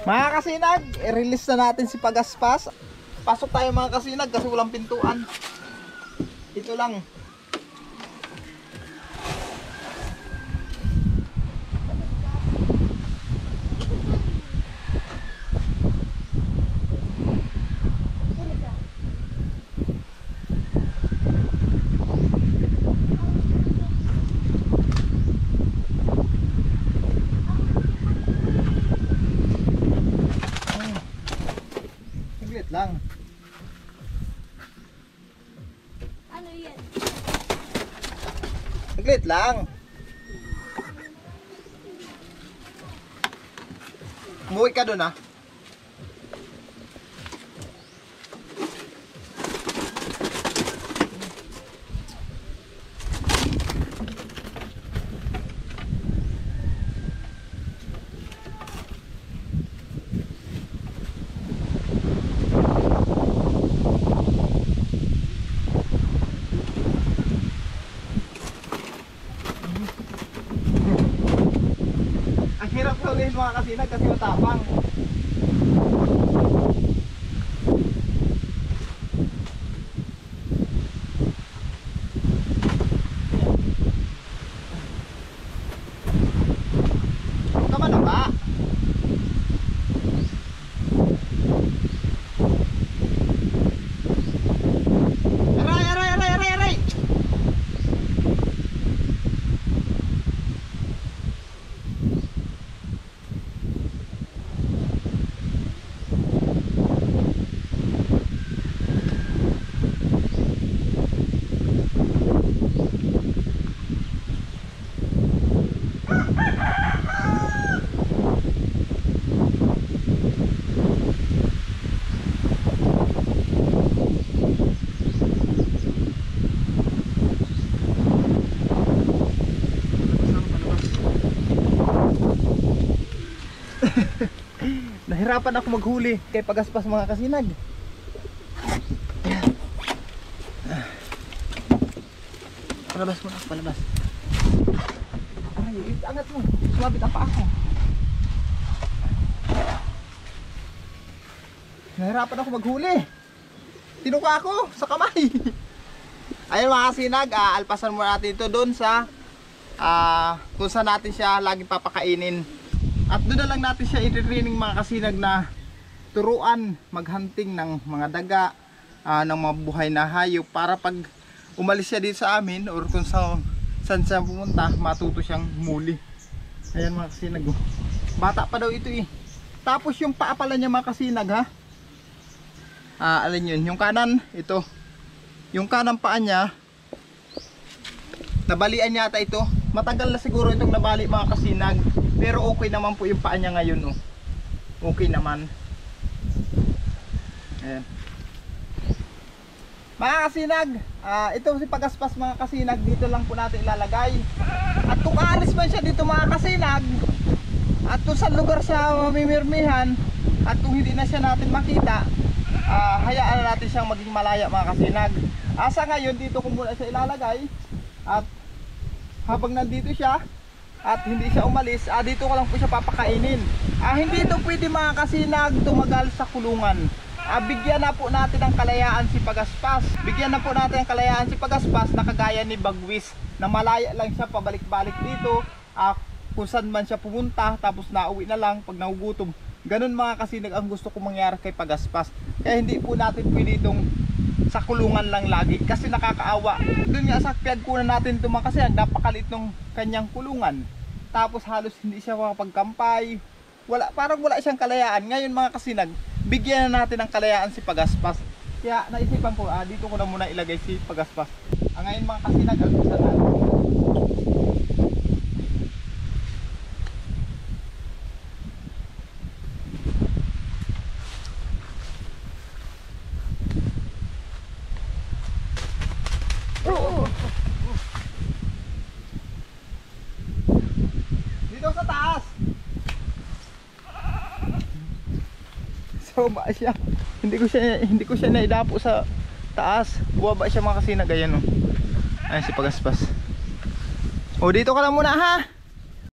Mga kasinag, i-release na natin si Pagaspas. Pasok tayo mga kasinag kasi walang pintuan. Ito lang. Lang. Ano yan? Saglit lang. Umuwi ka doon ah. Hirap sabihin mga kasinag kasi matapang. Kaman na ba? Aray, aray, aray, aray, aray! Nahirapan ako maghuli kay Pagaspas mga kasinag. Palabas mo na, palabas. Ay, angat mo. Sumabit ang paa ko. Nahirapan ako maghuli. Tinuka ako sa kamay. Ayun mga kasinag, alpasan mo natin ito doon sa kung saan natin siya laging papakainin. At doon na lang natin siya i-training mga kasinag na turuan maghunting ng mga daga, ng mga buhay na hayop para pag umalis siya dito sa amin or kung saan siya pumunta, matuto siyang muli. Ayan mga kasinag, oh. Bata pa daw ito eh. Tapos yung paa pala niya mga kasinag ha. Alin yun, yung kanan, ito. Yung kanang paa niya, nabalian yata ito. Matagal na siguro itong nabali mga kasinag. Pero okay naman po yung paa niya ngayon, oh. Okay naman. Ayan. Mga kasinag, ito si Pagaspas mga kasinag, dito lang po natin ilalagay. At kung aalis man siya dito mga kasinag, at kung sa lugar siya mamimirmihan, at kung hindi na siya natin makita, hayaan natin siyang maging malaya mga kasinag. Sa ngayon, dito ko muna siya ilalagay. At habang nandito siya, at hindi siya umalis, dito ko lang po siya papakainin. Hindi ito pwede mga kasinag tumagal sa kulungan. Bigyan na po natin ng kalayaan si Pagaspas. Bigyan na po natin ng kalayaan si Pagaspas na kagaya ni Bagwis, na malaya lang siya pabalik-balik dito, kung saan man siya pumunta, tapos nauwi na lang pag nagugutom. Ganun mga kasinag ang gusto ko mangyari kay Pagaspas. Kaya hindi po natin pwede itong sa kulungan lang lagi kasi nakakaawa. Doon nga sa pinagkunan natin ito mga kasinag, napakalit ng kanyang kulungan. Tapos halos hindi siya makapagkampay. Parang wala siyang kalayaan. Ngayon mga kasinag, bigyan na natin ng kalayaan si Pagaspas. Kaya naisipan ko, dito ko na muna ilagay si Pagaspas. Ngayon mga kasinag, alpusan natin. Dito sa taas. Nasa baba siya. Hindi ko siya naidapo sa taas. Bumaba siya mga kasinag. Ayan o. Ayan si Pagaspas. O dito ka lang muna ha.